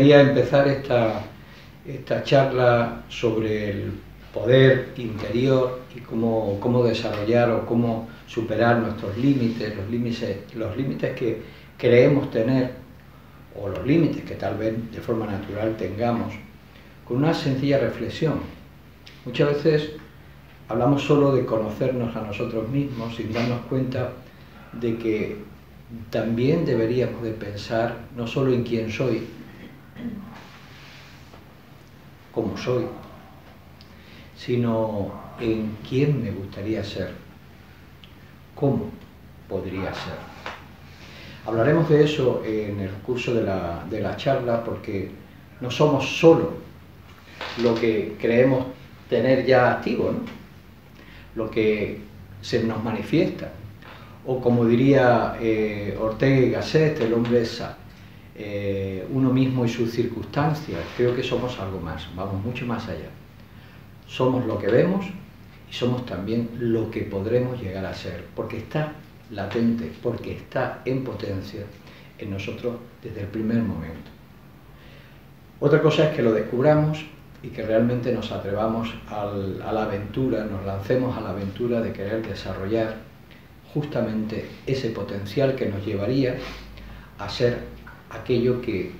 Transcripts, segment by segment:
gustaría empezar esta charla sobre el poder interior y cómo desarrollar o cómo superar nuestros límites, los límites que creemos tener o los límites que tal vez de forma natural tengamos, con una sencilla reflexión. Muchas veces hablamos solo de conocernos a nosotros mismos sin darnos cuenta de que también deberíamos de pensar no solo en quién soy, cómo soy, sino en quién me gustaría ser, cómo podría ser. Hablaremos de eso en el curso de la charla, porque no somos solo lo que creemos tener ya activo, ¿no? Lo que se nos manifiesta, o como diría Ortega y Gasset, el hombre es uno mismo y sus circunstancias. Creo que somos algo más, vamos mucho más allá. Somos lo que vemos y somos también lo que podremos llegar a ser, porque está latente, porque está en potencia en nosotros desde el primer momento. Otra cosa es que lo descubramos y que realmente nos atrevamos a la aventura, nos lancemos a la aventura de querer desarrollar justamente ese potencial que nos llevaría a ser aquello que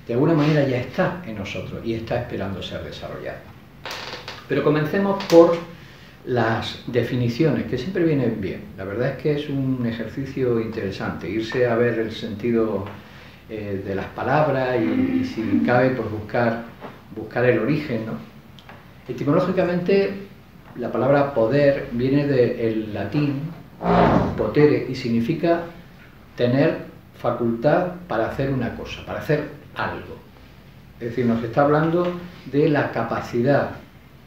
de alguna manera ya está en nosotros y está esperando ser desarrollado. Pero comencemos por las definiciones, que siempre vienen bien. La verdad es que es un ejercicio interesante, irse a ver el sentido de las palabras y si cabe, pues buscar el origen, ¿no? Etimológicamente, la palabra poder viene del latín potere y significa tener facultad para hacer una cosa, para hacer algo. Es decir, nos está hablando de la capacidad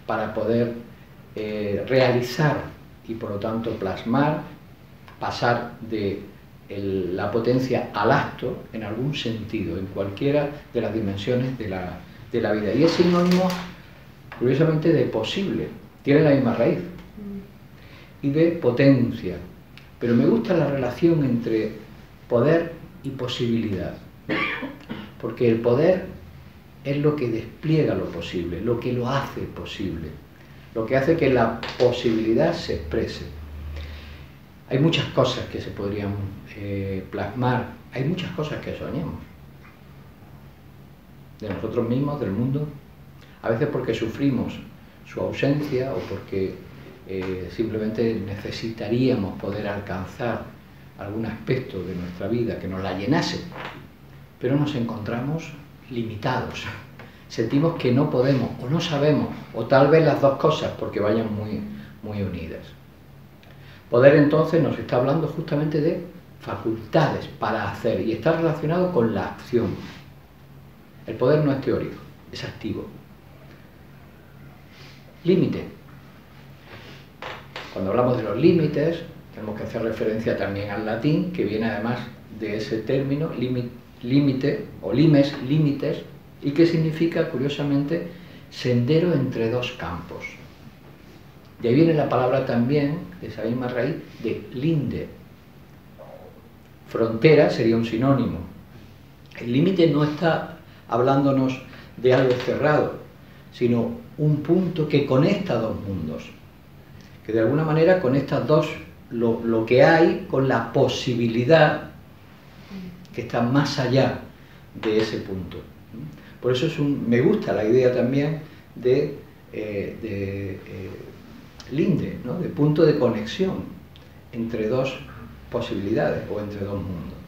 para poder realizar y por lo tanto plasmar, pasar de la potencia al acto en algún sentido, en cualquiera de las dimensiones de la vida. Y es sinónimo, curiosamente, de posible, tiene la misma raíz, y de potencia. Pero me gusta la relación entre poder y posibilidad, porque el poder es lo que despliega lo posible, lo que lo hace posible, lo que hace que la posibilidad se exprese. Hay muchas cosas que se podrían plasmar, hay muchas cosas que soñamos, de nosotros mismos, del mundo, a veces porque sufrimos su ausencia o porque simplemente necesitaríamos poder alcanzar algún aspecto de nuestra vida que nos la llenase, pero nos encontramos limitados. Sentimos que no podemos, o no sabemos, o tal vez las dos cosas, porque vayan muy unidas. Poder, entonces, nos está hablando justamente de facultades para hacer, y está relacionado con la acción. El poder no es teórico, es activo. Límite. Cuando hablamos de los límites, tenemos que hacer referencia también al latín, que viene además de ese término, límite, o limes, límites, y que significa, curiosamente, sendero entre dos campos. De ahí viene la palabra también, de esa misma raíz, de linde. Frontera sería un sinónimo. El límite no está hablándonos de algo cerrado, sino un punto que conecta dos mundos, que de alguna manera conecta lo que hay con la posibilidad que está más allá de ese punto. Por eso me gusta la idea también de linde, ¿no? De punto de conexión entre dos posibilidades o entre dos mundos.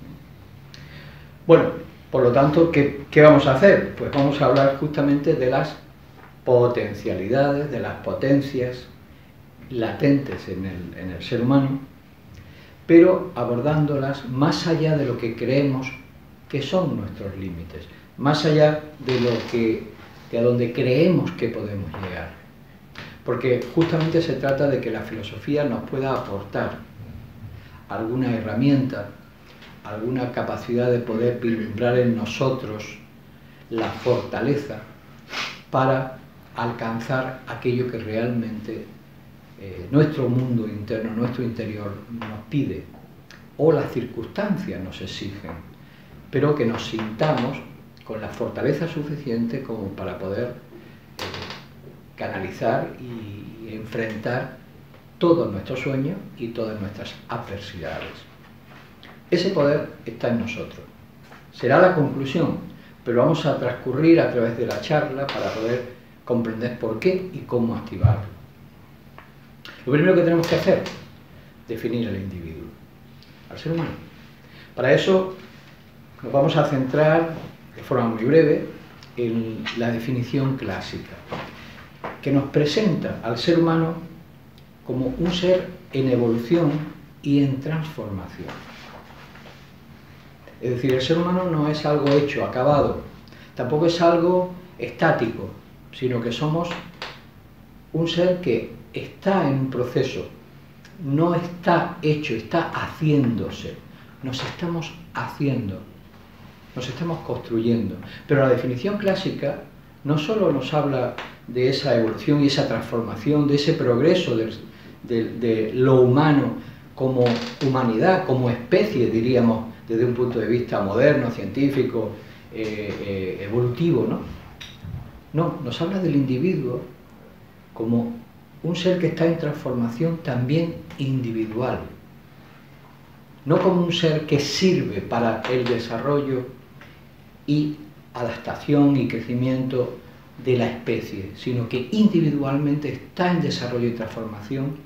Bueno, por lo tanto, ¿qué vamos a hacer? Pues vamos a hablar justamente de las potencialidades, de las potencias latentes en el ser humano, pero abordándolas más allá de lo que creemos que son nuestros límites, más allá de a donde creemos que podemos llegar. Porque justamente se trata de que la filosofía nos pueda aportar alguna herramienta, alguna capacidad de poder vislumbrar en nosotros la fortaleza para alcanzar aquello que realmente nuestro mundo interno, nuestro interior nos pide, o las circunstancias nos exigen, pero que nos sintamos con la fortaleza suficiente como para poder canalizar y enfrentar todos nuestros sueños y todas nuestras adversidades. Ese poder está en nosotros. Será la conclusión, pero vamos a transcurrir a través de la charla para poder comprender por qué y cómo activarlo. Lo primero que tenemos que hacer, definir al individuo, al ser humano. Para eso nos vamos a centrar de forma muy breve en la definición clásica, que nos presenta al ser humano como un ser en evolución y en transformación. Es decir, el ser humano no es algo hecho, acabado, tampoco es algo estático, sino que somos un ser que está en un proceso, no está hecho, está haciéndose. Nos estamos haciendo, nos estamos construyendo. Pero la definición clásica no solo nos habla de esa evolución y esa transformación, de ese progreso de lo humano como humanidad, como especie, diríamos, desde un punto de vista moderno, científico, evolutivo, ¿no? No, nos habla del individuo como un ser que está en transformación también individual, no como un ser que sirve para el desarrollo y adaptación y crecimiento de la especie, sino que individualmente está en desarrollo y transformación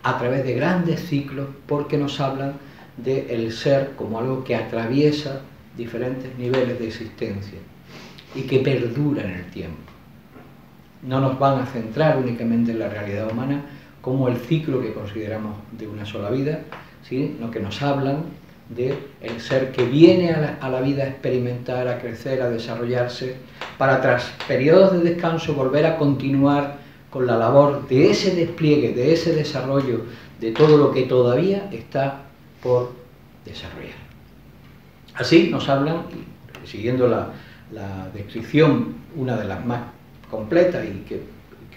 a través de grandes ciclos, porque nos hablan del ser como algo que atraviesa diferentes niveles de existencia y que perdura en el tiempo. No nos van a centrar únicamente en la realidad humana como el ciclo que consideramos de una sola vida, sino que nos hablan del ser que viene a la vida a experimentar, a crecer, a desarrollarse, para tras periodos de descanso volver a continuar con la labor de ese despliegue, de ese desarrollo, de todo lo que todavía está por desarrollar. Así nos hablan, siguiendo la descripción, una de las más completas y que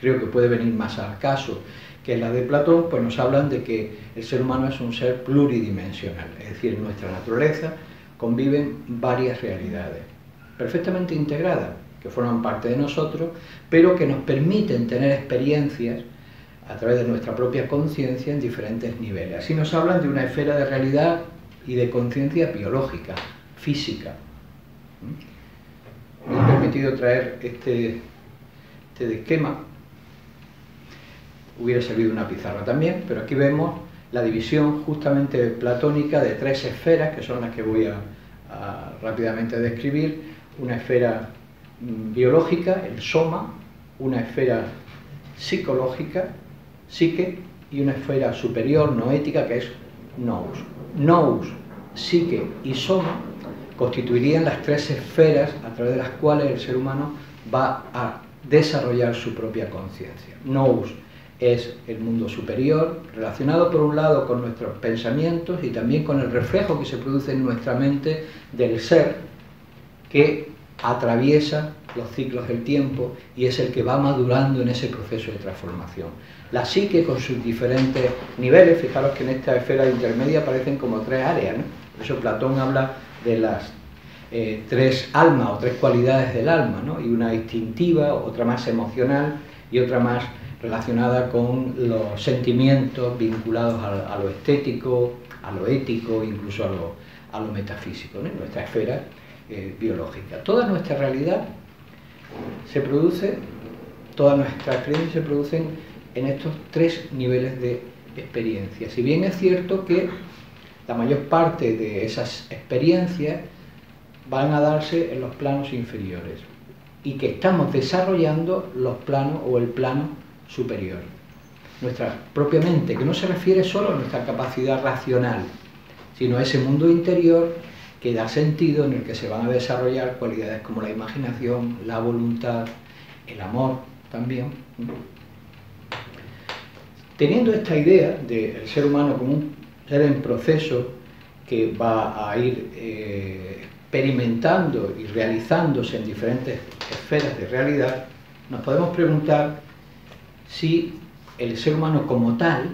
creo que puede venir más al caso, que es la de Platón, pues nos hablan de que el ser humano es un ser pluridimensional, es decir, en nuestra naturaleza conviven varias realidades, perfectamente integradas, que forman parte de nosotros, pero que nos permiten tener experiencias a través de nuestra propia conciencia en diferentes niveles. Así nos hablan de una esfera de realidad y de conciencia biológica, física. Me he permitido traer este esquema. Hubiera servido una pizarra también, pero aquí vemos la división justamente platónica de tres esferas, que son las que voy a rápidamente describir. Una esfera biológica, el soma, una esfera psicológica, psique, y una esfera superior, noética, que es nous. Nous, psique y soma constituirían las tres esferas a través de las cuales el ser humano va a desarrollar su propia conciencia. Nous es el mundo superior, relacionado por un lado con nuestros pensamientos y también con el reflejo que se produce en nuestra mente del ser que atraviesa los ciclos del tiempo y es el que va madurando en ese proceso de transformación. La psique con sus diferentes niveles, fijaros que en esta esfera intermedia aparecen como tres áreas, ¿no? Por eso Platón habla de las tres almas o tres cualidades del alma, ¿no? Y una instintiva, otra más emocional y otra más relacionada con los sentimientos vinculados a lo estético, a lo ético, incluso a lo metafísico, ¿no? Nuestra esfera biológica. Toda nuestra realidad se produce, todas nuestras experiencias se producen en estos tres niveles de experiencia. Si bien es cierto que la mayor parte de esas experiencias van a darse en los planos inferiores y que estamos desarrollando los planos o el plano superior. Nuestra propia mente, que no se refiere solo a nuestra capacidad racional, sino a ese mundo interior que da sentido, en el que se van a desarrollar cualidades como la imaginación, la voluntad, el amor también. Teniendo esta idea del ser humano como un ser en proceso que va a ir experimentando y realizándose en diferentes esferas de realidad, nos podemos preguntar si el ser humano como tal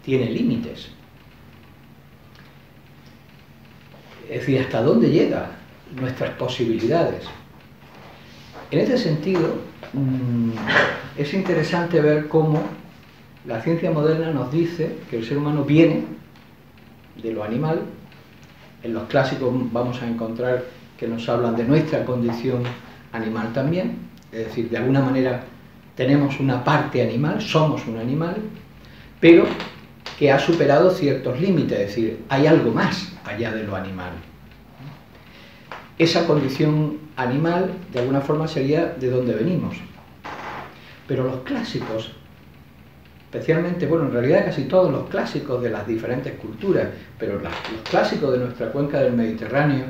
tiene límites. Es decir, ¿hasta dónde llega nuestras posibilidades. En este sentido, es interesante ver cómo la ciencia moderna nos dice que el ser humano viene de lo animal. En los clásicos vamos a encontrar que nos hablan de nuestra condición animal también, es decir, de alguna manera tenemos una parte animal, somos un animal, pero que ha superado ciertos límites, es decir, hay algo más allá de lo animal. Esa condición animal, de alguna forma, sería de donde venimos. Pero los clásicos, especialmente, bueno, en realidad casi todos los clásicos de las diferentes culturas, pero los clásicos de nuestra cuenca del Mediterráneo,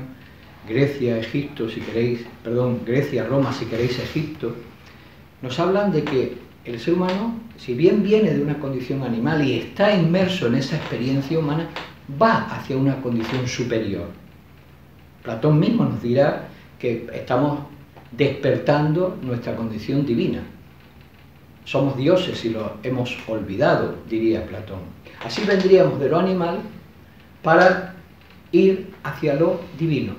Grecia, Egipto, si queréis, perdón, Grecia, Roma, si queréis, Egipto, nos hablan de que el ser humano, si bien viene de una condición animal y está inmerso en esa experiencia humana, va hacia una condición superior. Platón mismo nos dirá que estamos despertando nuestra condición divina. Somos dioses y lo hemos olvidado, diría Platón. Así vendríamos de lo animal para ir hacia lo divino.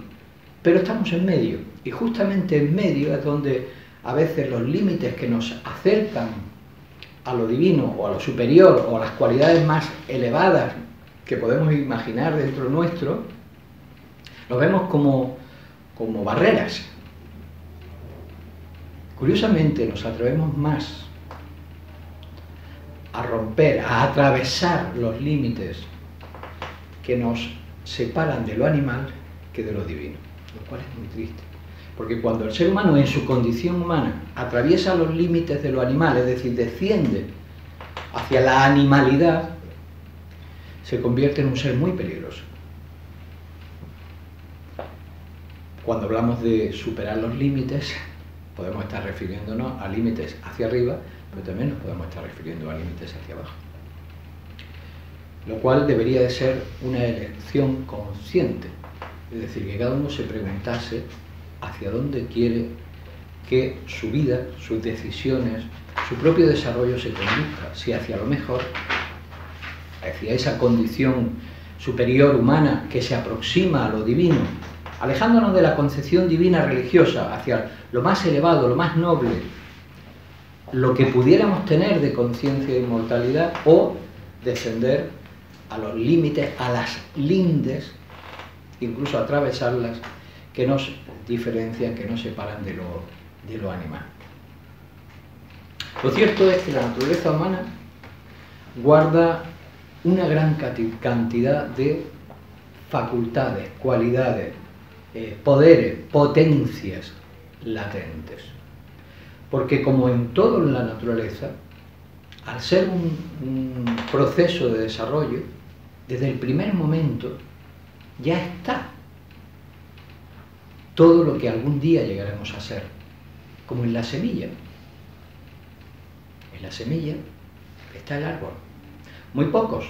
Pero estamos en medio, y justamente en medio es donde a veces los límites que nos acercan a lo divino o a lo superior o a las cualidades más elevadas que podemos imaginar dentro nuestro, los vemos como barreras. Curiosamente nos atrevemos más a romper, a atravesar los límites que nos separan de lo animal que de lo divino, lo cual es muy triste. Porque cuando el ser humano en su condición humana atraviesa los límites de lo animal, es decir, desciende hacia la animalidad, se convierte en un ser muy peligroso. Cuando hablamos de superar los límites, podemos estar refiriéndonos a límites hacia arriba, pero también nos podemos estar refiriendo a límites hacia abajo. Lo cual debería de ser una elección consciente, es decir, que cada uno se preguntase hacia dónde quiere que su vida, sus decisiones, su propio desarrollo se conduzca, si hacia lo mejor, hacia esa condición superior humana que se aproxima a lo divino, alejándonos de la concepción divina religiosa hacia lo más elevado, lo más noble, lo que pudiéramos tener de conciencia de inmortalidad, o descender a los límites, a las lindes, incluso atravesarlas, que nos diferencian, que nos separan de lo animal. Lo cierto es que la naturaleza humana guarda una gran cantidad de facultades, cualidades, poderes, potencias latentes. Porque como en todo en la naturaleza, al ser un proceso de desarrollo, desde el primer momento ya está todo lo que algún día llegaremos a ser, como en la semilla. En la semilla está el árbol. Muy pocos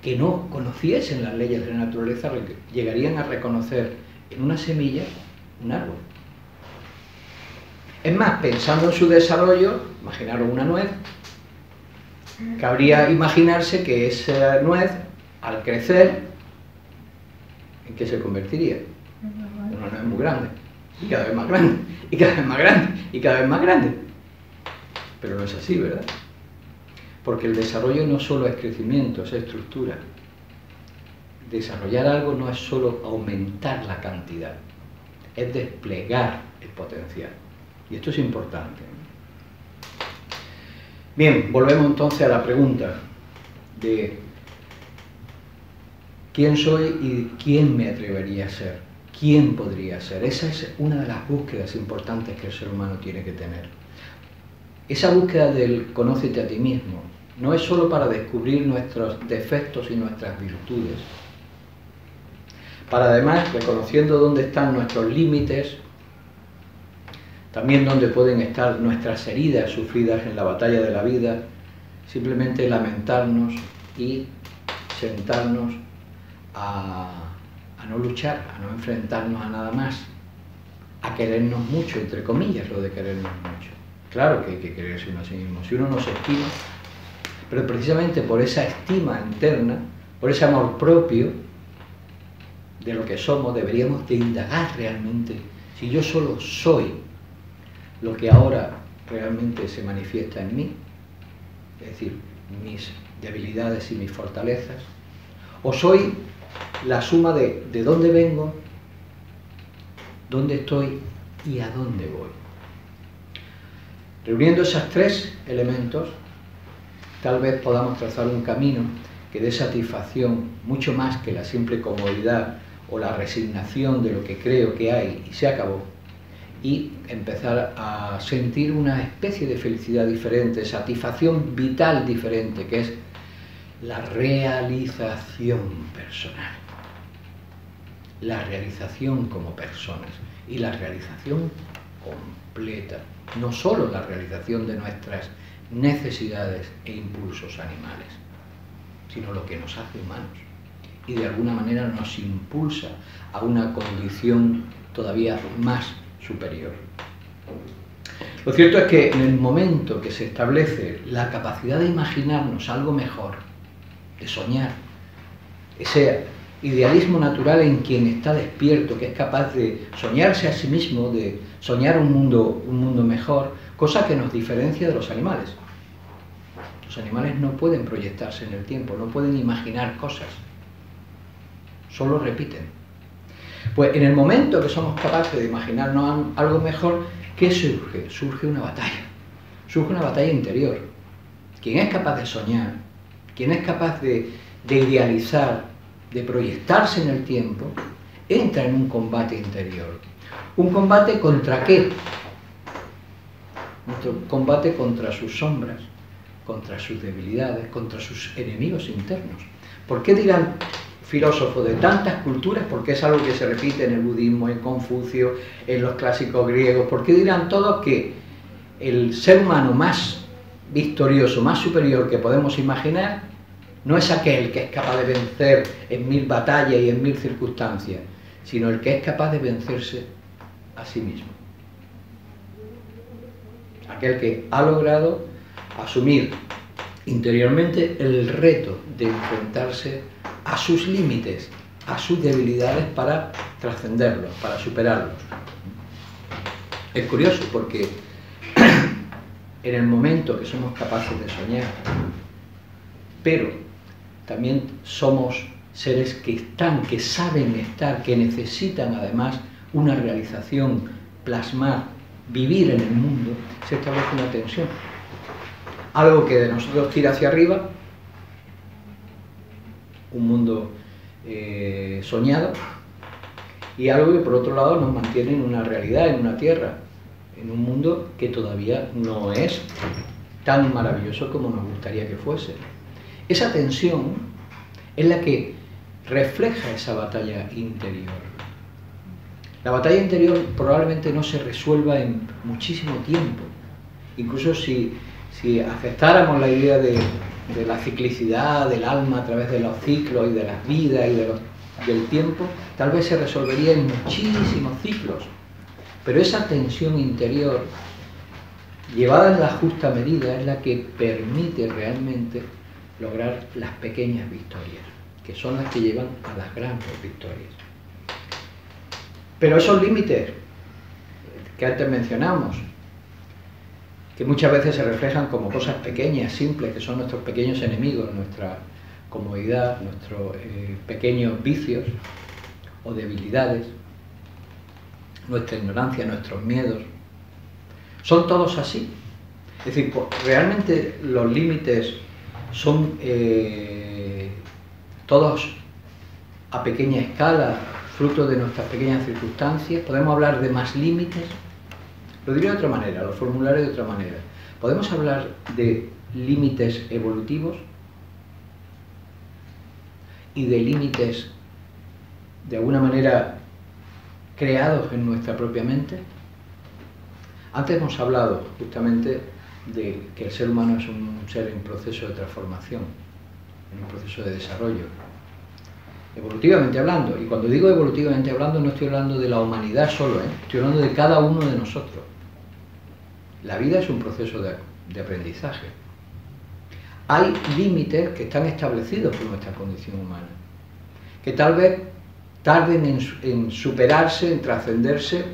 que no conociesen las leyes de la naturaleza llegarían a reconocer en una semilla un árbol. Es más, pensando en su desarrollo, imaginaros una nuez, cabría imaginarse que esa nuez, al crecer, ¿en qué se convertiría? En una nuez muy grande, y cada vez más grande, y cada vez más grande, y cada vez más grande. Pero no es así, ¿verdad? Porque el desarrollo no solo es crecimiento, es estructura. Desarrollar algo no es solo aumentar la cantidad, es desplegar el potencial. Y esto es importante. Bien, volvemos entonces a la pregunta de quién soy y quién me atrevería a ser, quién podría ser. Esa es una de las búsquedas importantes que el ser humano tiene que tener. Esa búsqueda del conócete a ti mismo no es solo para descubrir nuestros defectos y nuestras virtudes, para además, reconociendo dónde están nuestros límites, también dónde pueden estar nuestras heridas sufridas en la batalla de la vida, simplemente lamentarnos y sentarnos a no luchar, a no enfrentarnos a nada más, a querernos mucho, entre comillas, lo de querernos mucho. Claro que hay que quererse uno a sí mismo. Si uno no se estima, pero precisamente por esa estima interna, por ese amor propio, de lo que somos, deberíamos de indagar realmente si yo solo soy lo que ahora realmente se manifiesta en mí, es decir, mis debilidades y mis fortalezas, o soy la suma de dónde vengo, dónde estoy y a dónde voy. Reuniendo esos tres elementos, tal vez podamos trazar un camino que dé satisfacción mucho más que la simple comodidad o la resignación de lo que creo que hay y se acabó, y empezar a sentir una especie de felicidad diferente, satisfacción vital diferente, que es la realización personal. La realización como personas y la realización completa, no solo la realización de nuestras necesidades e impulsos animales, sino lo que nos hace humanos y de alguna manera nos impulsa a una condición todavía más superior. Lo cierto es que en el momento que se establece la capacidad de imaginarnos algo mejor, de soñar, ese idealismo natural en quien está despierto, que es capaz de soñarse a sí mismo, de soñar un mundo mejor, cosa que nos diferencia de los animales. Los animales no pueden proyectarse en el tiempo, no pueden imaginar cosas, solo repiten. Pues en el momento que somos capaces de imaginarnos algo mejor, ¿qué surge? Surge una batalla interior. Quien es capaz de soñar, quien es capaz de idealizar, de proyectarse en el tiempo, entra en un combate interior. ¿Un combate contra qué? Un combate contra sus sombras, contra sus debilidades, contra sus enemigos internos. ¿Por qué dirán filósofos de tantas culturas? Porque es algo que se repite en el budismo, en Confucio, en los clásicos griegos. ¿Por qué dirán todos que el ser humano más victorioso, más superior que podemos imaginar, no es aquel que es capaz de vencer en 1000 batallas y en 1000 circunstancias, sino el que es capaz de vencerse a sí mismo? Aquel que ha logrado asumir interiormente el reto de enfrentarse a sus límites, a sus debilidades para trascenderlos, para superarlos. Es curioso porque en el momento que somos capaces de soñar, pero también somos seres que están, que saben estar, que necesitan además una realización, plasmar, vivir en el mundo, se establece una tensión. Algo que de nosotros tira hacia arriba, un mundo soñado, y algo que por otro lado nos mantiene en una realidad, en una tierra, en un mundo que todavía no es tan maravilloso como nos gustaría que fuese. Esa tensión es la que refleja esa batalla interior. La batalla interior probablemente no se resuelva en muchísimo tiempo. Incluso si aceptáramos la idea de la ciclicidad del alma a través de los ciclos y de las vidas y del tiempo, tal vez se resolvería en muchísimos ciclos. Pero esa tensión interior, llevada en la justa medida, es la que permite realmente lograr las pequeñas victorias, que son las que llevan a las grandes victorias. Pero esos límites que antes mencionamos, que muchas veces se reflejan como cosas pequeñas, simples, que son nuestros pequeños enemigos, nuestra comodidad, nuestros pequeños vicios o debilidades, nuestra ignorancia, nuestros miedos, son todos así. Es decir, realmente los límites son todos a pequeña escala, fruto de nuestras pequeñas circunstancias. Podemos hablar de más límites. Lo diré de otra manera, lo formularé de otra manera. Podemos hablar de límites evolutivos y de límites de alguna manera creados en nuestra propia mente. Antes hemos hablado justamente de que el ser humano es un ser en proceso de transformación, en un proceso de desarrollo, evolutivamente hablando. Y cuando digo evolutivamente hablando, no estoy hablando de la humanidad solo, estoy hablando de cada uno de nosotros. La vida es un proceso de aprendizaje. Hay límites que están establecidos por nuestra condición humana, que tal vez tarden en superarse, en trascenderse,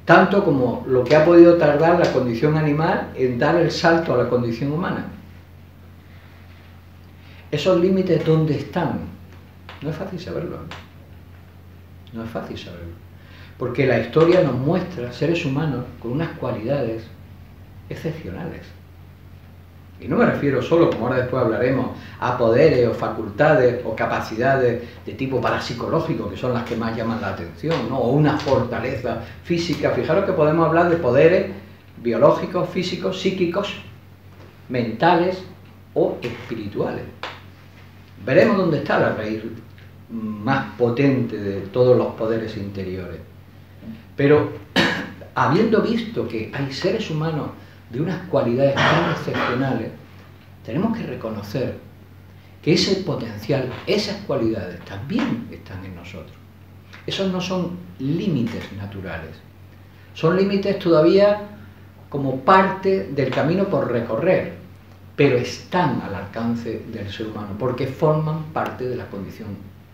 tanto como lo que ha podido tardar la condición animal en dar el salto a la condición humana. Esos límites, ¿dónde están? No es fácil saberlo. No es fácil saberlo. Porque la historia nos muestra seres humanos con unas cualidades excepcionales. Y no me refiero solo, como ahora después hablaremos, a poderes o facultades o capacidades de tipo parapsicológico, que son las que más llaman la atención, ¿no? O una fortaleza física. Fijaros que podemos hablar de poderes biológicos, físicos, psíquicos, mentales o espirituales. Veremos dónde está la raíz más potente de todos los poderes interiores. Pero habiendo visto que hay seres humanos de unas cualidades tan excepcionales, tenemos que reconocer que ese potencial, esas cualidades también están en nosotros. Esos no son límites naturales, son límites todavía como parte del camino por recorrer, pero están al alcance del ser humano, porque forman parte de la condición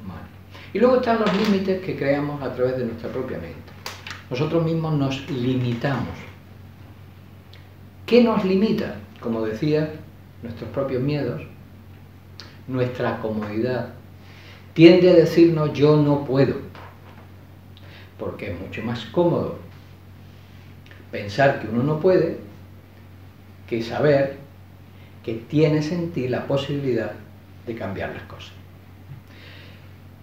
humana. Y luego están los límites que creamos a través de nuestra propia mente. Nosotros mismos nos limitamos. ¿Qué nos limita? Como decía, nuestros propios miedos, nuestra comodidad. Tiende a decirnos yo no puedo, porque es mucho más cómodo pensar que uno no puede que saber que tienes en ti la posibilidad de cambiar las cosas.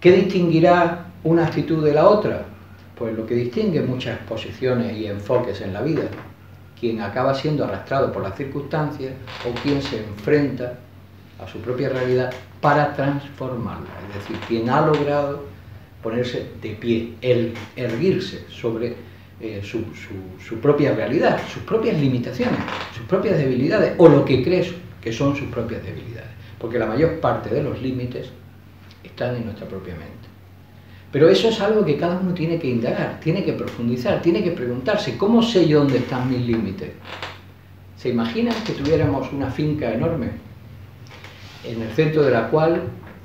¿Qué distinguirá una actitud de la otra? Pues lo que distingue muchas posiciones y enfoques en la vida. Quien acaba siendo arrastrado por las circunstancias o quien se enfrenta a su propia realidad para transformarla. Es decir, quien ha logrado ponerse de pie, erguirse sobre su propia realidad, sus propias limitaciones, sus propias debilidades, o lo que crees que son sus propias debilidades. Porque la mayor parte de los límites están en nuestra propia mente. Pero eso es algo que cada uno tiene que indagar, tiene que profundizar, tiene que preguntarse, ¿cómo sé yo dónde están mis límites? ¿Se imaginan que tuviéramos una finca enorme en el centro de la cual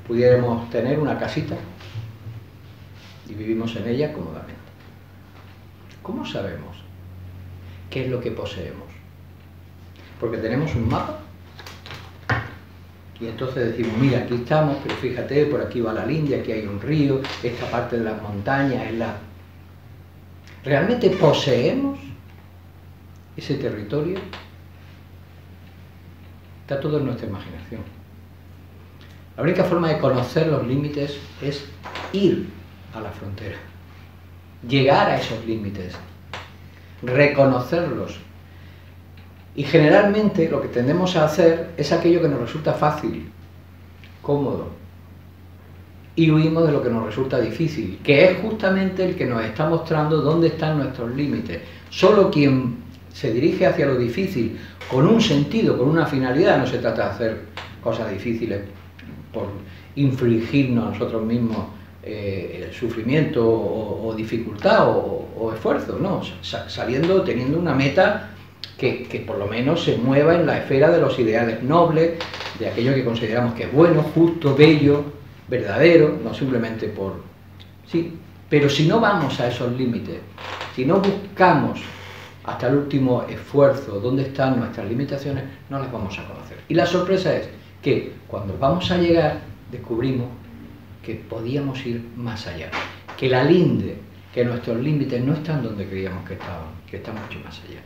pudiéramos tener una casita y vivimos en ella cómodamente? ¿Cómo sabemos qué es lo que poseemos? Porque tenemos un mapa y entonces decimos, mira, aquí estamos, pero fíjate, por aquí va la linde, aquí hay un río, esta parte de las montañas es la... ¿Realmente poseemos ese territorio? Está todo en nuestra imaginación. La única forma de conocer los límites es ir a la frontera, llegar a esos límites, reconocerlos. Y generalmente lo que tendemos a hacer es aquello que nos resulta fácil, cómodo, y huimos de lo que nos resulta difícil, que es justamente el que nos está mostrando dónde están nuestros límites. Solo quien se dirige hacia lo difícil con un sentido, con una finalidad, no se trata de hacer cosas difíciles por infligirnos a nosotros mismos sufrimiento o dificultad o esfuerzo, no, teniendo una meta que por lo menos se mueva en la esfera de los ideales nobles, de aquello que consideramos que es bueno, justo, bello, verdadero, no simplemente por... Sí, pero si no vamos a esos límites, si no buscamos hasta el último esfuerzo dónde están nuestras limitaciones, no las vamos a conocer. Y la sorpresa es que cuando vamos a llegar, descubrimos que podíamos ir más allá, que la linde, que nuestros límites no están donde creíamos que estaban, que están mucho más allá.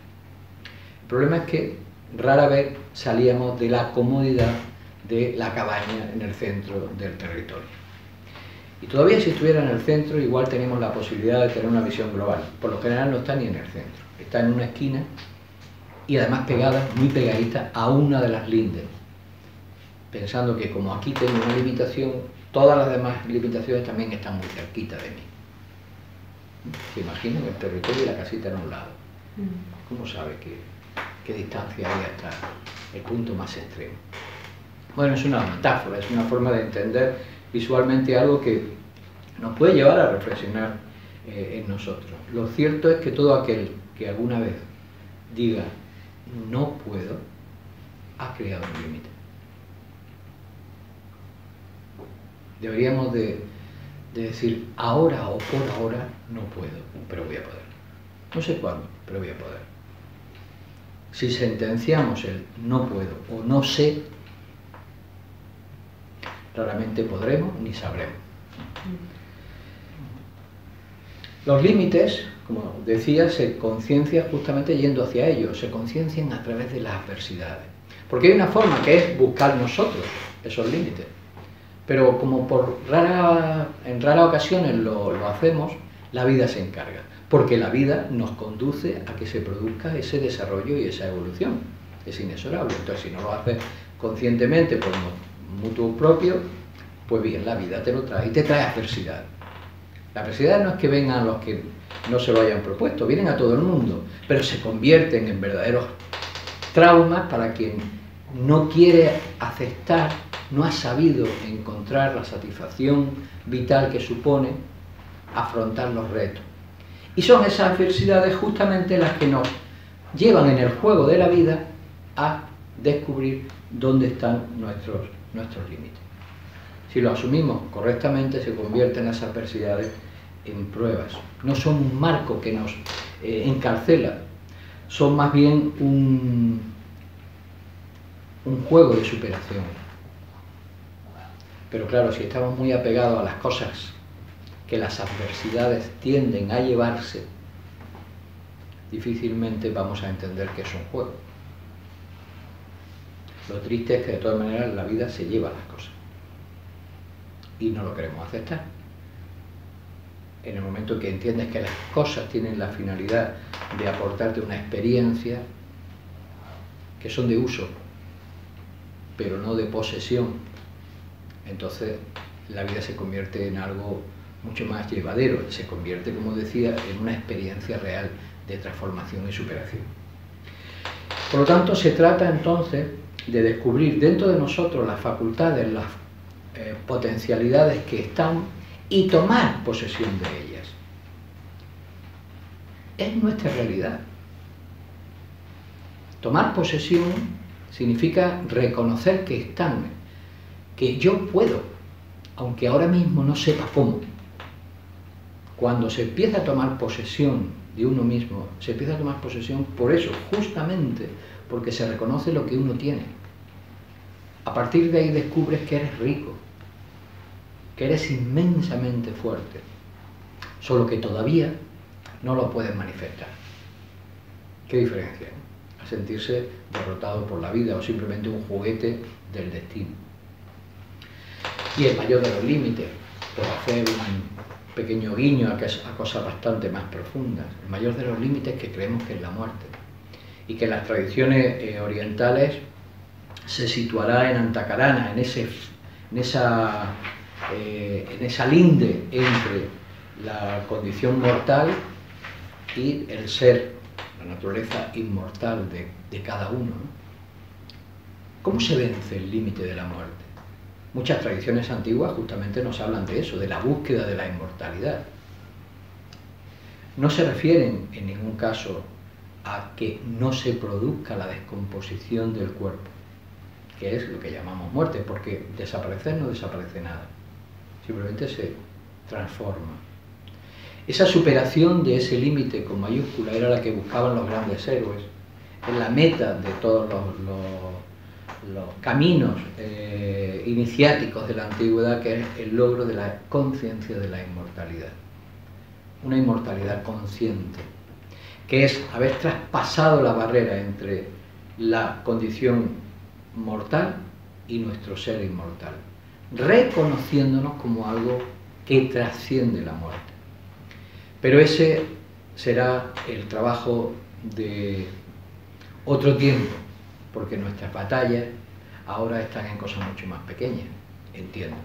El problema es que rara vez salíamos de la comodidad de la cabaña en el centro del territorio. Y todavía si estuviera en el centro, igual tenemos la posibilidad de tener una visión global. Por lo general no está ni en el centro, está en una esquina y además pegada, muy pegadita a una de las lindes, pensando que como aquí tengo una limitación, todas las demás limitaciones también están muy cerquita de mí. ¿Se imaginan el territorio y la casita en un lado? ¿Cómo sabe qué distancia hay hasta el punto más extremo? Bueno, es una metáfora, es una forma de entender visualmente algo que nos puede llevar a reflexionar en nosotros. Lo cierto es que todo aquel que alguna vez diga no puedo, ha creado un límite. Deberíamos de de decir ahora o por ahora no puedo, pero voy a poder. No sé cuándo, pero voy a poder. Si sentenciamos el no puedo o no sé, raramente podremos ni sabremos. Los límites, como decía, se conciencian justamente yendo hacia ellos, se conciencian a través de las adversidades. Porque hay una forma que es buscar nosotros esos límites. Pero como en raras ocasiones lo hacemos, la vida se encarga. Porque la vida nos conduce a que se produzca ese desarrollo y esa evolución. Es inexorable. Entonces, si no lo haces conscientemente por mutuo propio, pues bien, la vida te lo trae y te trae adversidad. La adversidad no es que vengan los que no se lo hayan propuesto, vienen a todo el mundo, pero se convierten en verdaderos traumas para quien no quiere aceptar, no ha sabido encontrar la satisfacción vital que supone afrontar los retos. Y son esas adversidades justamente las que nos llevan en el juego de la vida a descubrir dónde están nuestros límites. Si lo asumimos correctamente, se convierten esas adversidades en pruebas. No son un marco que nos encarcela, son más bien un juego de superación. Pero claro, si estamos muy apegados a las cosas que las adversidades tienden a llevarse, difícilmente vamos a entender que es un juego. Lo triste es que de todas maneras la vida se lleva las cosas y no lo queremos aceptar. En el momento en que entiendes que las cosas tienen la finalidad de aportarte una experiencia, que son de uso, pero no de posesión, entonces la vida se convierte en algo mucho más llevadero, se convierte, como decía, en una experiencia real de transformación y superación. Por lo tanto, se trata entonces de descubrir dentro de nosotros las facultades, las potencialidades que están y tomar posesión de ellas. Es nuestra realidad. Tomar posesión significa reconocer que están, que yo puedo, aunque ahora mismo no sepa cómo. Cuando se empieza a tomar posesión de uno mismo, se empieza a tomar posesión por eso, justamente porque se reconoce lo que uno tiene. A partir de ahí descubres que eres rico, que eres inmensamente fuerte, solo que todavía no lo puedes manifestar. ¿Qué diferencia? A sentirse derrotado por la vida o simplemente un juguete del destino. Y el mayor de los límites, por hacer un pequeño guiño a cosas bastante más profundas, el mayor de los límites que creemos que es la muerte, y que en las tradiciones orientales se situará en Antakarana, en esa linde entre la condición mortal y el ser, la naturaleza inmortal de cada uno, ¿no? ¿Cómo se vence el límite de la muerte? Muchas tradiciones antiguas justamente nos hablan de eso, de la búsqueda de la inmortalidad. No se refieren en ningún caso a que no se produzca la descomposición del cuerpo, que es lo que llamamos muerte, porque desaparecer no desaparece nada, simplemente se transforma. Esa superación de ese límite con mayúscula era la que buscaban los grandes héroes, es la meta de todos los caminos iniciáticos de la antigüedad, que es el logro de la conciencia de la inmortalidad. Una inmortalidad consciente, que es haber traspasado la barrera entre la condición mortal y nuestro ser inmortal, reconociéndonos como algo que trasciende la muerte. Pero ese será el trabajo de otro tiempo, porque nuestras batallas ahora están en cosas mucho más pequeñas, entiendo.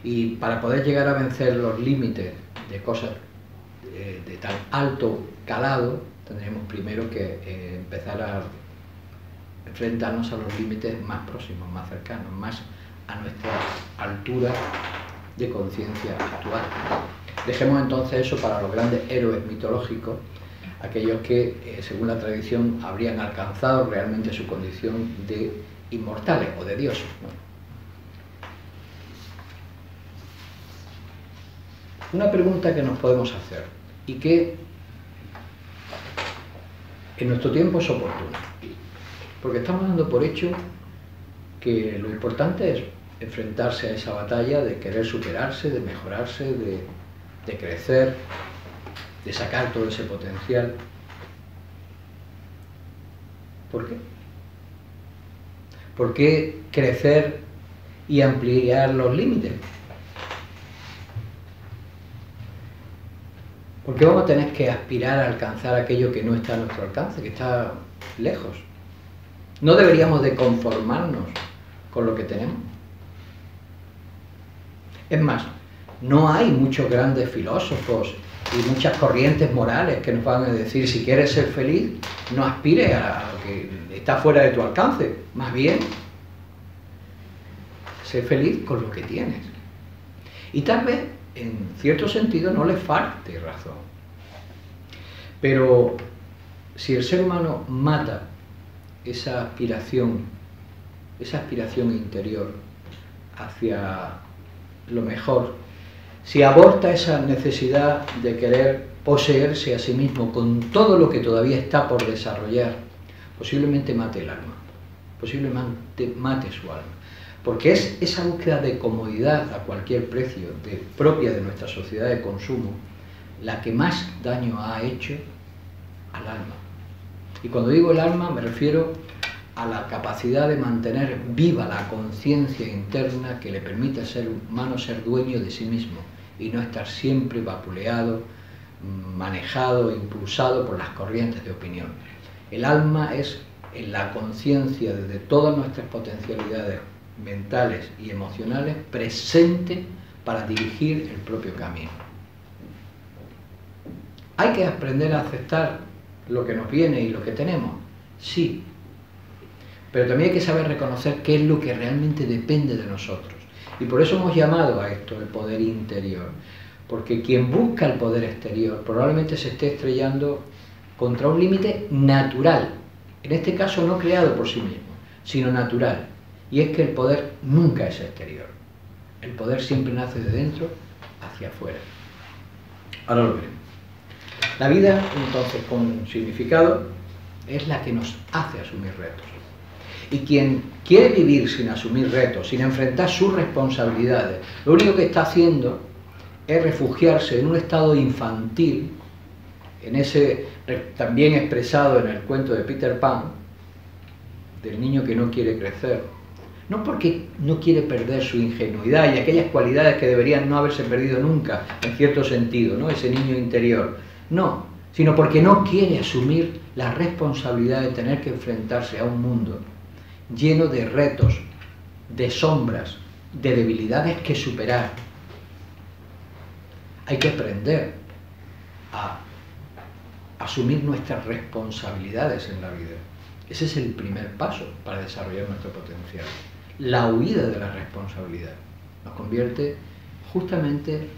Y para poder llegar a vencer los límites de cosas de tan alto calado, tendremos primero que empezar a enfrentarnos a los límites más próximos, más cercanos, más a nuestra altura de conciencia actual. Dejemos entonces eso para los grandes héroes mitológicos, aquellos que, según la tradición, habrían alcanzado realmente su condición de inmortales o de dioses, ¿no? Una pregunta que nos podemos hacer y que en nuestro tiempo es oportuna, porque estamos dando por hecho que lo importante es enfrentarse a esa batalla de querer superarse, de mejorarse, de crecer, de sacar todo ese potencial. ¿Por qué? ¿Por qué crecer y ampliar los límites? ¿Por qué vamos a tener que aspirar a alcanzar aquello que no está a nuestro alcance, que está lejos? ¿No deberíamos de conformarnos con lo que tenemos? Es más, no hay muchos grandes filósofos y muchas corrientes morales que nos van a decir, si quieres ser feliz, no aspires a lo que está fuera de tu alcance. Más bien, sé feliz con lo que tienes. Y tal vez, en cierto sentido, no le falte razón. Pero si el ser humano mata esa aspiración interior hacia lo mejor, si aborta esa necesidad de querer poseerse a sí mismo con todo lo que todavía está por desarrollar, posiblemente mate el alma, posiblemente mate su alma. Porque es esa búsqueda de comodidad a cualquier precio, propia de nuestra sociedad de consumo, la que más daño ha hecho al alma. Y cuando digo el alma me refiero a la capacidad de mantener viva la conciencia interna que le permite al ser humano ser dueño de sí mismo y no estar siempre vapuleado, manejado, impulsado por las corrientes de opinión. El alma es en la conciencia de todas nuestras potencialidades mentales y emocionales presente para dirigir el propio camino. ¿Hay que aprender a aceptar lo que nos viene y lo que tenemos? Sí. Pero también hay que saber reconocer qué es lo que realmente depende de nosotros. Y por eso hemos llamado a esto el poder interior. Porque quien busca el poder exterior probablemente se esté estrellando contra un límite natural. En este caso no creado por sí mismo, sino natural. Y es que el poder nunca es exterior. El poder siempre nace de dentro hacia afuera. Ahora lo veremos. La vida, entonces, con significado, es la que nos hace asumir retos. Y quien quiere vivir sin asumir retos, sin enfrentar sus responsabilidades, lo único que está haciendo es refugiarse en un estado infantil, en ese también expresado en el cuento de Peter Pan, del niño que no quiere crecer, no porque no quiere perder su ingenuidad y aquellas cualidades que deberían no haberse perdido nunca, en cierto sentido, ¿no? Ese niño interior, no, sino porque no quiere asumir la responsabilidad de tener que enfrentarse a un mundo lleno de retos, de sombras, de debilidades que superar. Hay que aprender a asumir nuestras responsabilidades en la vida. Ese es el primer paso para desarrollar nuestro potencial. La huida de la responsabilidad nos convierte justamente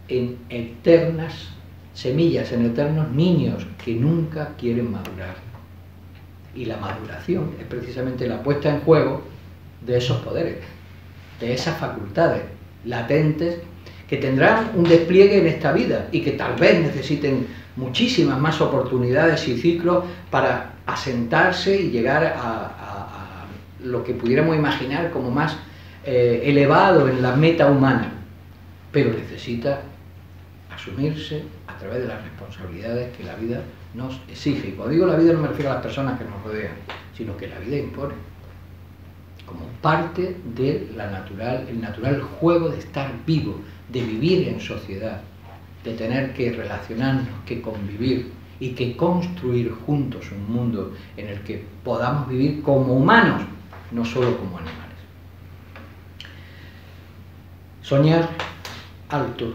en eternas semillas, en eternos niños que nunca quieren madurar. Y la maduración es precisamente la puesta en juego de esos poderes, de esas facultades latentes que tendrán un despliegue en esta vida y que tal vez necesiten muchísimas más oportunidades y ciclos para asentarse y llegar a lo que pudiéramos imaginar como más elevado en la meta humana, pero necesita asumirse a través de las responsabilidades que la vida nos exige. Y cuando digo la vida no me refiero a las personas que nos rodean, sino que la vida impone, como parte de el natural juego de estar vivo, de vivir en sociedad, de tener que relacionarnos, que convivir y que construir juntos un mundo en el que podamos vivir como humanos, no solo como animales. Soñar alto,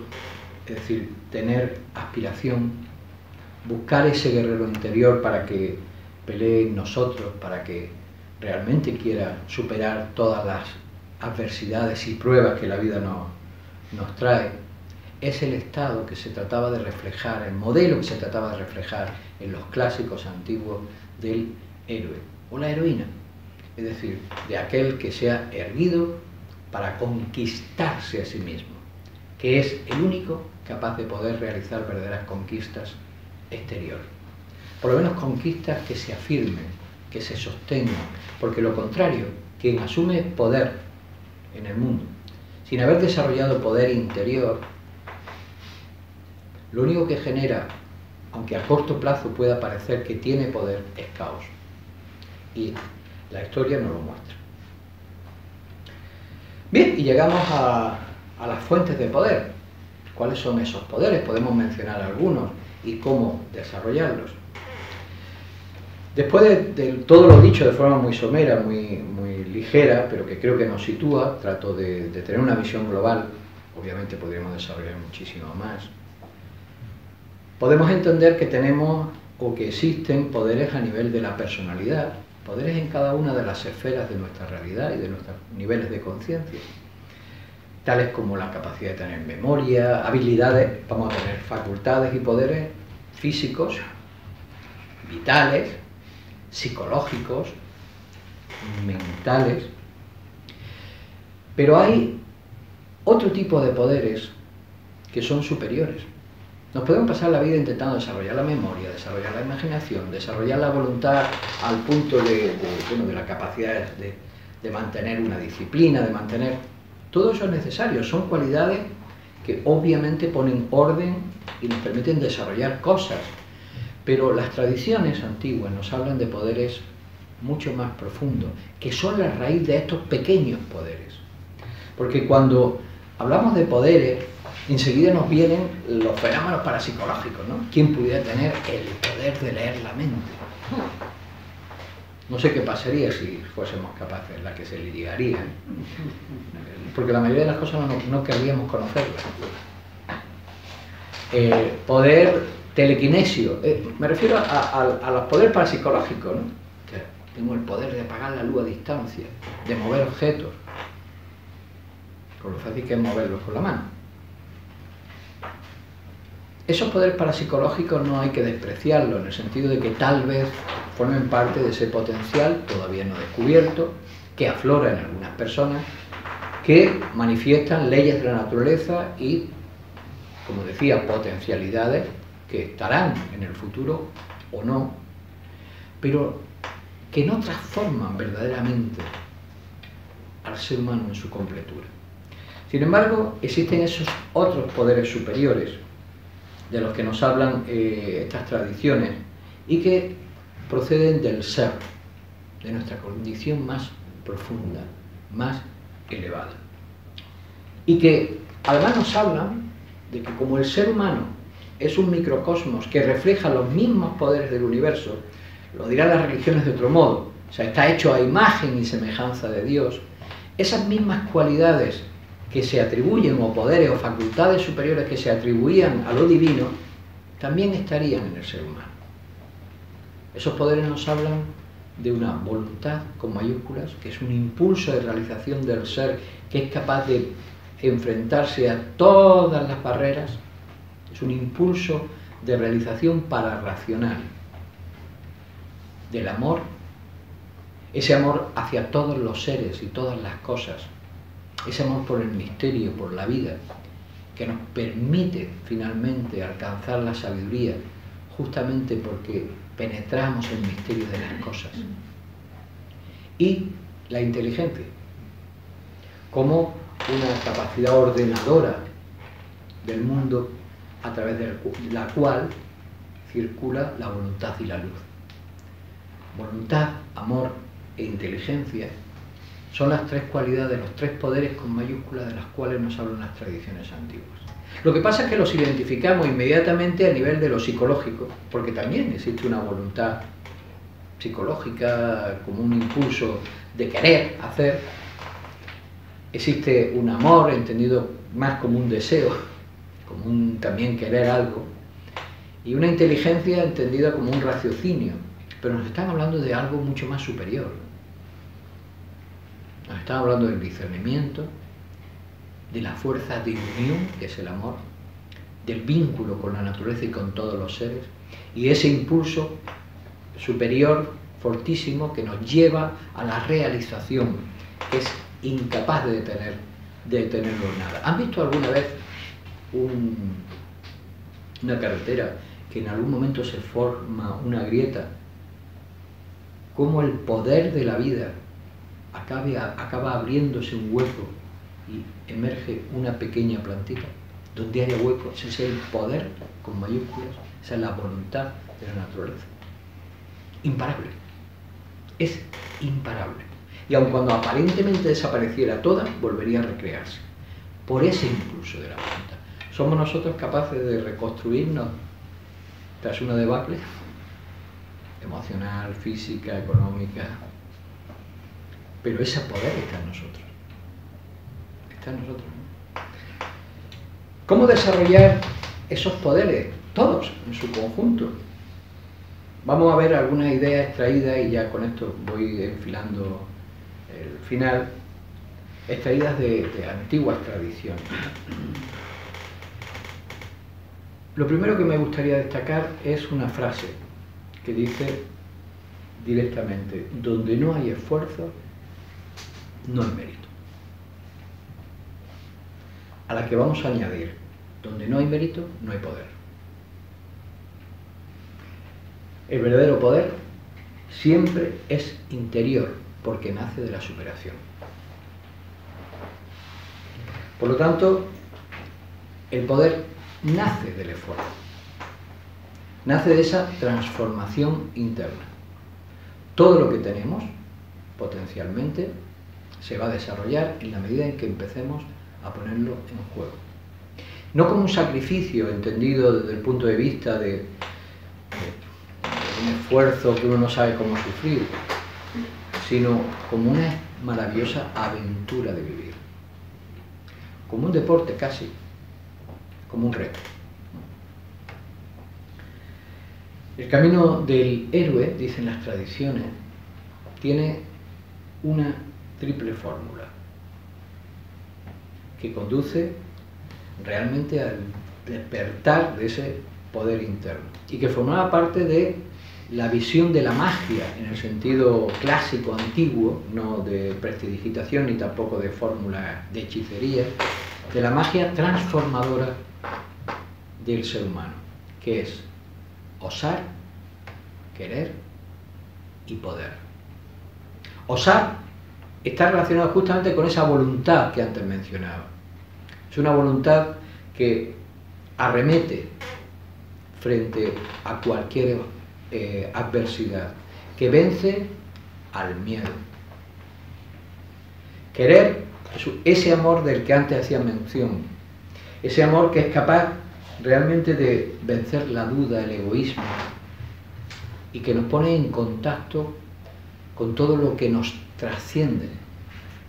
es decir, tener aspiración, buscar ese guerrero interior para que pelee en nosotros, para que realmente quiera superar todas las adversidades y pruebas que la vida nos trae, es el estado que se trataba de reflejar, el modelo que se trataba de reflejar en los clásicos antiguos del héroe o la heroína, es decir, de aquel que se ha erguido para conquistarse a sí mismo, que es el único capaz de poder realizar verdaderas conquistas exteriores. Por lo menos conquistas que se afirmen, que se sostengan, porque lo contrario, quien asume poder en el mundo, sin haber desarrollado poder interior, lo único que genera, aunque a corto plazo pueda parecer que tiene poder, es caos. Y la historia nos lo muestra. Bien, y llegamos a las fuentes de poder. ¿Cuáles son esos poderes? Podemos mencionar algunos y cómo desarrollarlos. Después de todo lo dicho de forma muy somera, muy ligera, pero que creo que nos sitúa, trato de tener una visión global, obviamente podríamos desarrollar muchísimo más. Podemos entender que tenemos o que existen poderes a nivel de la personalidad, poderes en cada una de las esferas de nuestra realidad y de nuestros niveles de conciencia, tales como la capacidad de tener memoria, habilidades, vamos a tener facultades y poderes físicos, vitales, psicológicos, mentales, pero hay otro tipo de poderes que son superiores. Nos podemos pasar la vida intentando desarrollar la memoria, desarrollar la imaginación, desarrollar la voluntad al punto de la capacidad de mantener una disciplina, de mantener... Todo eso es necesario, son cualidades que obviamente ponen orden y nos permiten desarrollar cosas. Pero las tradiciones antiguas nos hablan de poderes mucho más profundos, que son la raíz de estos pequeños poderes. Porque cuando hablamos de poderes, enseguida nos vienen los fenómenos parapsicológicos, ¿no? ¿Quién pudiera tener el poder de leer la mente? No sé qué pasaría si fuésemos capaces, la que se ligaría, porque la mayoría de las cosas no querríamos conocerlas. Poder telequinesio, me refiero a los poderes parapsicológicos, ¿no? Tengo el poder de apagar la luz a distancia, de mover objetos, con lo fácil que es moverlos con la mano. Esos poderes parapsicológicos no hay que despreciarlos, en el sentido de que tal vez formen parte de ese potencial todavía no descubierto, que aflora en algunas personas, que manifiestan leyes de la naturaleza y, como decía, potencialidades que estarán en el futuro o no, pero que no transforman verdaderamente al ser humano en su completura. Sin embargo, existen esos otros poderes superiores de los que nos hablan estas tradiciones y que proceden del ser, de nuestra condición más profunda, más elevada. Y que además nos hablan de que como el ser humano es un microcosmos que refleja los mismos poderes del universo, lo dirán las religiones de otro modo, o sea, está hecho a imagen y semejanza de Dios, esas mismas cualidades que se atribuyen, o poderes o facultades superiores que se atribuían a lo divino, también estarían en el ser humano. Esos poderes nos hablan de una voluntad con mayúsculas, que es un impulso de realización del ser, que es capaz de enfrentarse a todas las barreras, es un impulso de realización pararracional, del amor, ese amor hacia todos los seres y todas las cosas, ese amor por el misterio, por la vida, que nos permite finalmente alcanzar la sabiduría, justamente porque penetramos el misterio de las cosas. Y la inteligencia, como una capacidad ordenadora del mundo a través de la cual circula la voluntad y la luz. Voluntad, amor e inteligencia son las tres cualidades, los tres poderes con mayúsculas de las cuales nos hablan las tradiciones antiguas. Lo que pasa es que los identificamos inmediatamente a nivel de lo psicológico, porque también existe una voluntad psicológica como un impulso de querer hacer, existe un amor entendido más como un deseo, como un también querer algo, y una inteligencia entendida como un raciocinio, pero nos están hablando de algo mucho más superior. Nos están hablando del discernimiento, de la fuerza de unión, que es el amor, del vínculo con la naturaleza y con todos los seres, y ese impulso superior, fortísimo, que nos lleva a la realización, que es incapaz de detenerlo en nada. ¿Han visto alguna vez una carretera que en algún momento se forma una grieta, cómo el poder de la vida acaba abriéndose un hueco y emerge una pequeña plantita. Donde haya hueco, ese es el poder con mayúsculas, esa es la voluntad de la naturaleza. Imparable. Es imparable. Y aun cuando aparentemente desapareciera toda, volvería a recrearse. Por ese impulso de la voluntad. ¿Somos nosotros capaces de reconstruirnos tras una debacle? Emocional, física, económica. Pero ese poder está en nosotros. Está en nosotros. ¿Cómo desarrollar esos poderes? Todos, en su conjunto. Vamos a ver algunas ideas extraídas, y ya con esto voy enfilando el final, extraídas de antiguas tradiciones. Lo primero que me gustaría destacar es una frase que dice directamente: donde no hay esfuerzo, no hay mérito. A la que vamos a añadir: donde no hay mérito, no hay poder. El verdadero poder siempre es interior, porque nace de la superación. Por lo tanto, el poder nace del esfuerzo, nace de esa transformación interna. Todo lo que tenemos, potencialmente, se va a desarrollar en la medida en que empecemos a ponerlo en juego. No como un sacrificio entendido desde el punto de vista de un esfuerzo que uno no sabe cómo sufrir, sino como una maravillosa aventura de vivir. Como un deporte casi, como un reto. El camino del héroe, dicen las tradiciones, tiene una triple fórmula que conduce realmente al despertar de ese poder interno y que formaba parte de la visión de la magia en el sentido clásico, antiguo, no de prestidigitación ni tampoco de fórmula de hechicería, de la magia transformadora del ser humano, que es osar, querer y poder. Osar está relacionado justamente con esa voluntad que antes mencionaba. Es una voluntad que arremete frente a cualquier adversidad, que vence al miedo. Querer es ese amor del que antes hacía mención, ese amor que es capaz realmente de vencer la duda, el egoísmo, y que nos pone en contacto con todo lo que nos trasciende.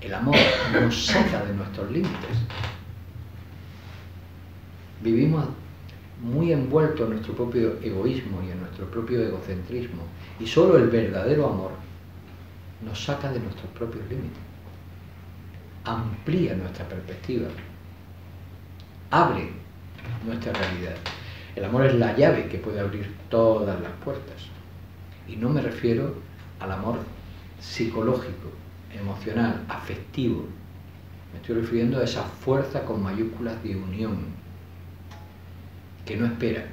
El amor nos saca de nuestros límites. Vivimos muy envueltos en nuestro propio egoísmo y en nuestro propio egocentrismo, y solo el verdadero amor nos saca de nuestros propios límites, amplía nuestra perspectiva, abre nuestra realidad. El amor es la llave que puede abrir todas las puertas, y no me refiero al amor psicológico, emocional, afectivo. Me estoy refiriendo a esa fuerza con mayúsculas de unión, que no espera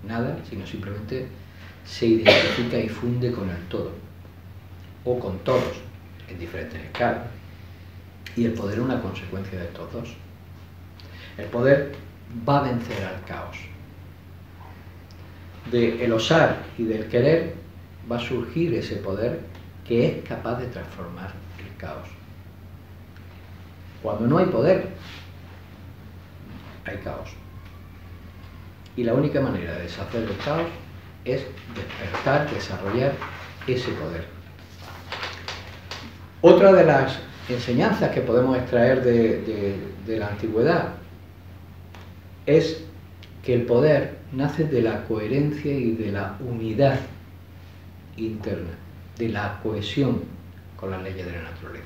nada, sino simplemente se identifica y funde con el todo, o con todos, en diferentes escalas. Y el poder es una consecuencia de estos dos. El poder va a vencer al caos. Del osar y del querer va a surgir ese poder que es capaz de transformar el caos. Cuando no hay poder, hay caos. Y la única manera de deshacer el caos es despertar, desarrollar ese poder. Otra de las enseñanzas que podemos extraer de la antigüedad es que el poder nace de la coherencia y de la unidad interna, de la cohesión con las leyes de la naturaleza.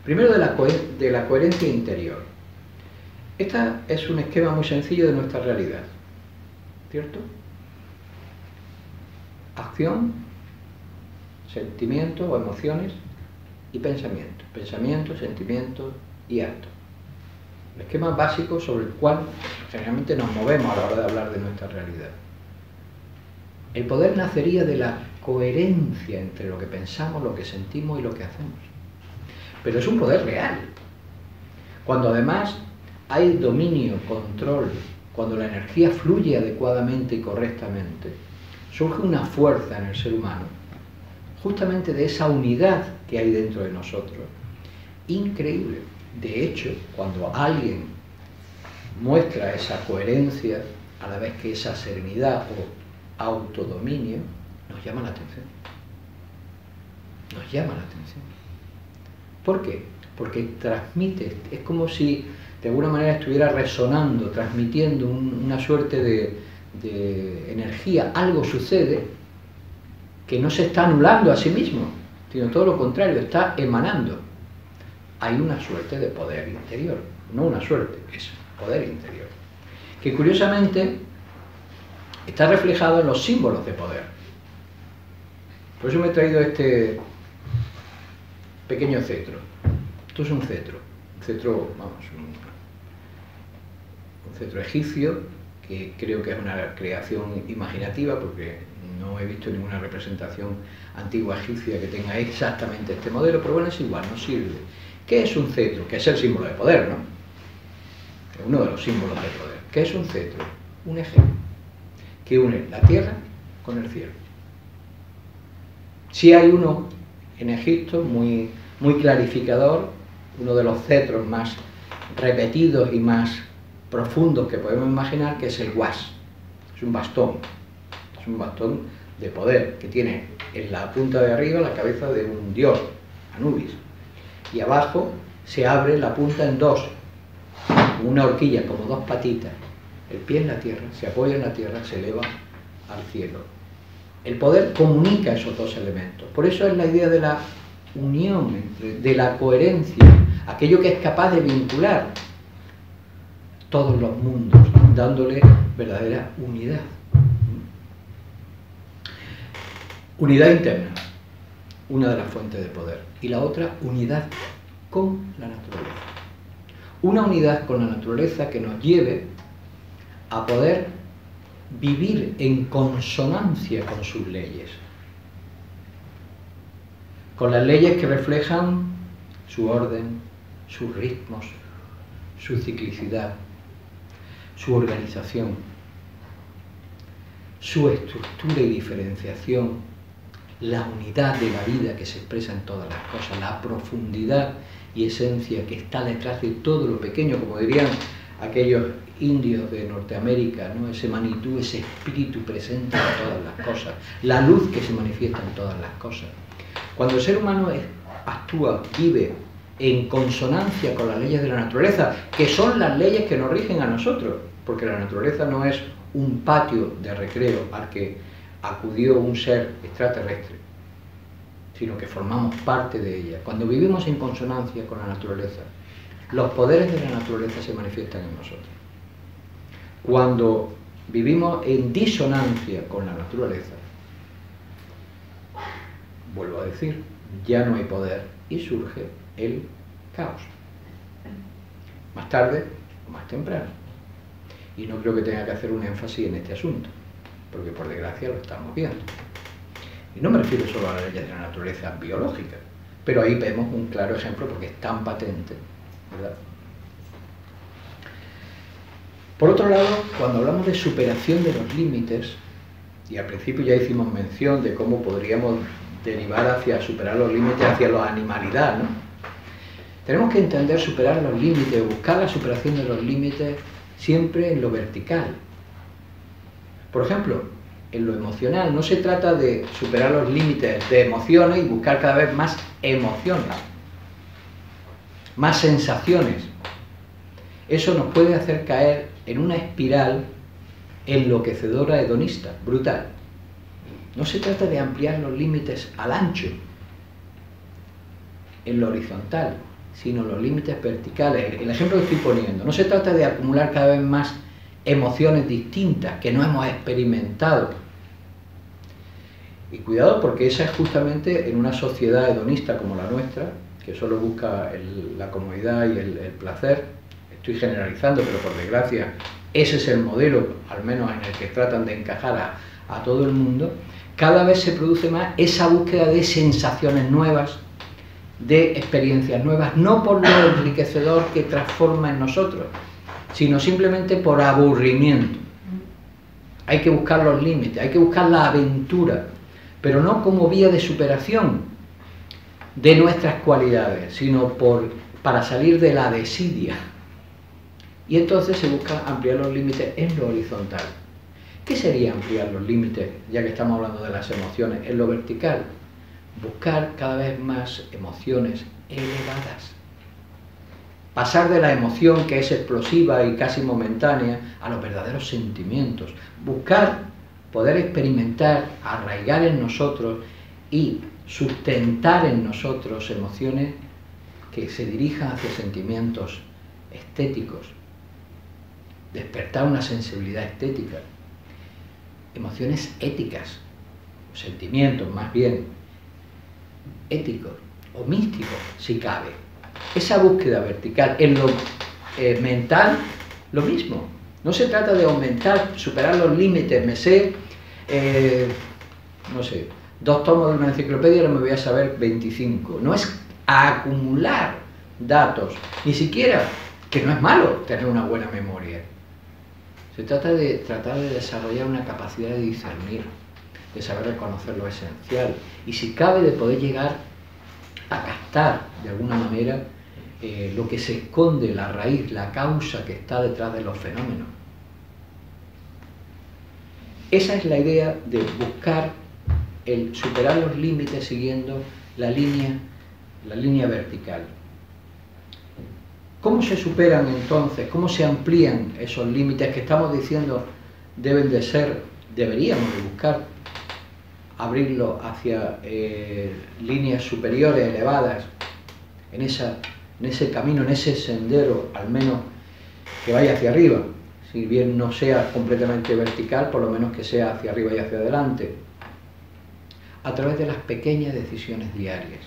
Primero de la coherencia interior. Este es un esquema muy sencillo de nuestra realidad, ¿cierto? Acción, sentimientos o emociones y pensamiento. Pensamiento, sentimiento y acto. el esquema básico sobre el cual generalmente nos movemos a la hora de hablar de nuestra realidad. El poder nacería de la coherencia entre lo que pensamos, lo que sentimos y lo que hacemos. Pero es un poder real. Cuando además hay dominio, control, cuando la energía fluye adecuadamente y correctamente, surge una fuerza en el ser humano, justamente de esa unidad que hay dentro de nosotros, increíble. De hecho, cuando alguien muestra esa coherencia, a la vez que esa serenidad o autodominio, nos llama la atención. Nos llama la atención. ¿Por qué? Porque transmite, es como si de alguna manera estuviera resonando, transmitiendo una suerte de energía. Algo sucede que no se está anulando a sí mismo, sino todo lo contrario, está emanando. Hay una suerte de poder interior, no una suerte, es poder interior, que curiosamente está reflejado en los símbolos de poder. Por eso me he traído este pequeño cetro. Esto es un cetro, vamos, un cetro egipcio, que creo que es una creación imaginativa, porque no he visto ninguna representación antigua egipcia que tenga exactamente este modelo, pero bueno, es igual, nos sirve. ¿Qué es un cetro? Que es el símbolo de poder, ¿no? Es uno de los símbolos de poder. ¿Qué es un cetro? Un eje que une la tierra con el cielo. Sí hay uno en Egipto muy clarificador, uno de los cetros más repetidos y más profundos que podemos imaginar, que es el was. Es un bastón de poder que tiene en la punta de arriba la cabeza de un dios, Anubis, y abajo se abre la punta en dos, una horquilla, como dos patitas. El pie en la tierra, se apoya en la tierra, se eleva al cielo. El poder comunica esos dos elementos. Por eso es la idea de la unión, de la coherencia, aquello que es capaz de vincular todos los mundos, dándole verdadera unidad. Unidad interna, una de las fuentes de poder. Y la otra, unidad con la naturaleza. Una unidad con la naturaleza que nos lleve a poder vivir en consonancia con sus leyes, con las leyes que reflejan su orden, sus ritmos, su ciclicidad, su organización, su estructura y diferenciación, la unidad de la vida que se expresa en todas las cosas, la profundidad y esencia que está detrás de todo lo pequeño, como dirían aquellos indios de Norteamérica, ¿no? Ese Manitou, ese espíritu presente en todas las cosas, la luz que se manifiesta en todas las cosas. Cuando el ser humano actúa, vive en consonancia con las leyes de la naturaleza, que son las leyes que nos rigen a nosotros, porque la naturaleza no es un patio de recreo al que acudió un ser extraterrestre, sino que formamos parte de ella. Cuando vivimos en consonancia con la naturaleza, los poderes de la naturaleza se manifiestan en nosotros. Cuando vivimos en disonancia con la naturaleza, vuelvo a decir, ya no hay poder y surge el caos. Más tarde o más temprano. Y no creo que tenga que hacer un énfasis en este asunto, porque por desgracia lo estamos viendo. Y no me refiero solo a las leyes de la naturaleza biológica, pero ahí vemos un claro ejemplo porque es tan patente, ¿verdad? Por otro lado, cuando hablamos de superación de los límites, y al principio ya hicimos mención de cómo podríamos derivar hacia superar los límites, hacia la animalidad, ¿no? Tenemos que entender superar los límites, buscar la superación de los límites siempre en lo vertical. Por ejemplo, en lo emocional, no se trata de superar los límites de emociones y buscar cada vez más emociones, más sensaciones. Eso nos puede hacer caer en una espiral enloquecedora, hedonista, brutal. No se trata de ampliar los límites al ancho, en lo horizontal, sino los límites verticales. El ejemplo que estoy poniendo, no se trata de acumular cada vez más emociones distintas que no hemos experimentado. Y cuidado, porque esa es justamente en una sociedad hedonista como la nuestra, que solo busca la comodidad y el placer, estoy generalizando, pero por desgracia ese es el modelo, al menos en el que tratan de encajar a todo el mundo, cada vez se produce más esa búsqueda de sensaciones nuevas, de experiencias nuevas, no por lo enriquecedor que transforma en nosotros, sino simplemente por aburrimiento. Hay que buscar los límites, hay que buscar la aventura, pero no como vía de superación de nuestras cualidades, sino para salir de la desidia. Y entonces se busca ampliar los límites en lo horizontal. ¿Qué sería ampliar los límites, ya que estamos hablando de las emociones, en lo vertical? Buscar cada vez más emociones elevadas. Pasar de la emoción que es explosiva y casi momentánea a los verdaderos sentimientos. Buscar poder experimentar, arraigar en nosotros y sustentar en nosotros emociones que se dirijan hacia sentimientos estéticos. Despertar una sensibilidad estética. Emociones éticas, sentimientos más bien éticos o místicos, si cabe. Esa búsqueda vertical en lo mental, lo mismo. No se trata de aumentar, superar los límites, me sé, no sé, 2 tomos de una enciclopedia y ahora me voy a saber 25. No es acumular datos, ni siquiera, que no es malo tener una buena memoria. Se trata de tratar de desarrollar una capacidad de discernir, de saber reconocer lo esencial y si cabe de poder llegar a captar de alguna manera lo que se esconde, la raíz, la causa que está detrás de los fenómenos. Esa es la idea de buscar el superar los límites siguiendo la línea vertical. ¿Cómo se superan entonces? ¿Cómo se amplían esos límites que estamos diciendo deben de ser, deberíamos de buscar abrirlo hacia líneas superiores, elevadas, en ese camino, en ese sendero, al menos que vaya hacia arriba, si bien no sea completamente vertical, por lo menos que sea hacia arriba y hacia adelante, a través de las pequeñas decisiones diarias.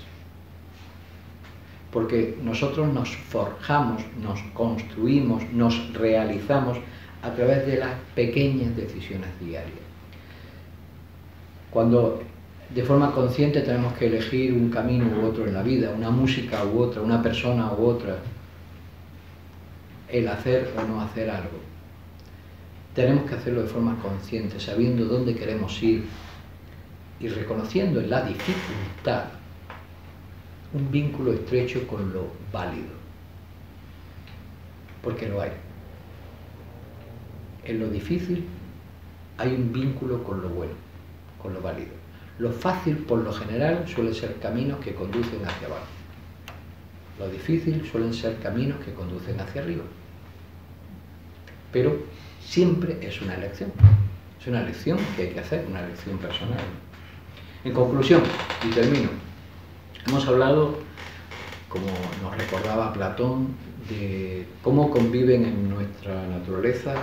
Porque nosotros nos forjamos, nos construimos, nos realizamos a través de las pequeñas decisiones diarias. Cuando de forma consciente tenemos que elegir un camino u otro en la vida, una música u otra, una persona u otra, el hacer o no hacer algo. Tenemos que hacerlo de forma consciente, sabiendo dónde queremos ir y reconociendo en la dificultad un vínculo estrecho con lo válido, porque lo hay. En lo difícil hay un vínculo con lo bueno, con lo válido. Lo fácil, por lo general, suelen ser caminos que conducen hacia abajo. Lo difícil suelen ser caminos que conducen hacia arriba. Pero siempre es una elección. Es una elección que hay que hacer, una elección personal. En conclusión, y termino, hemos hablado, como nos recordaba Platón, de cómo conviven en nuestra naturaleza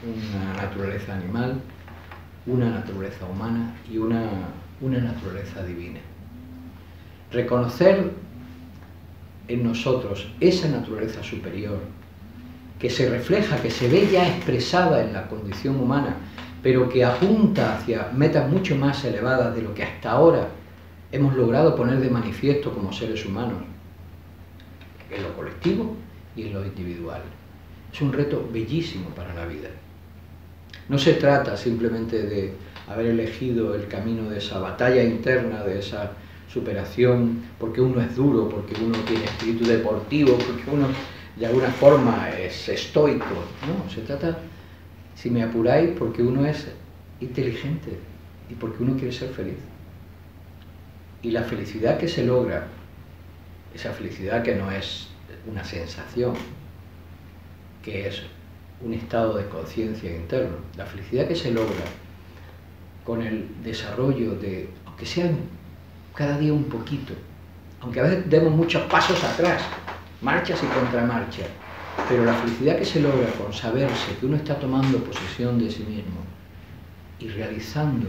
una naturaleza animal, una naturaleza humana y una naturaleza divina. Reconocer en nosotros esa naturaleza superior que se refleja, que se ve ya expresada en la condición humana, pero que apunta hacia metas mucho más elevadas de lo que hasta ahora hemos logrado poner de manifiesto como seres humanos, en lo colectivo y en lo individual. Es un reto bellísimo para la vida. No se trata simplemente de haber elegido el camino de esa batalla interna, de esa superación, porque uno es duro, porque uno tiene espíritu deportivo, porque uno de alguna forma es estoico. No, se trata, si me apuráis, porque uno es inteligente y porque uno quiere ser feliz. Y la felicidad que se logra, esa felicidad que no es una sensación, que es un estado de conciencia interno, la felicidad que se logra con el desarrollo de, aunque sea cada día un poquito, aunque a veces demos muchos pasos atrás, marchas y contramarchas, pero la felicidad que se logra con saberse que uno está tomando posesión de sí mismo y realizando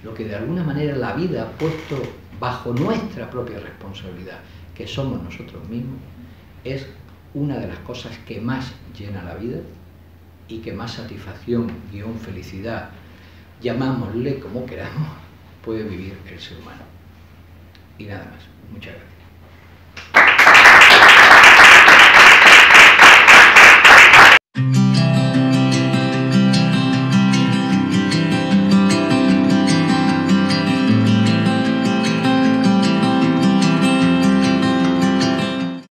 lo que de alguna manera la vida ha puesto bajo nuestra propia responsabilidad, que somos nosotros mismos, es una de las cosas que más llena la vida y que más satisfacción, felicidad, llamámosle como queramos, puede vivir el ser humano. Y nada más. Muchas gracias.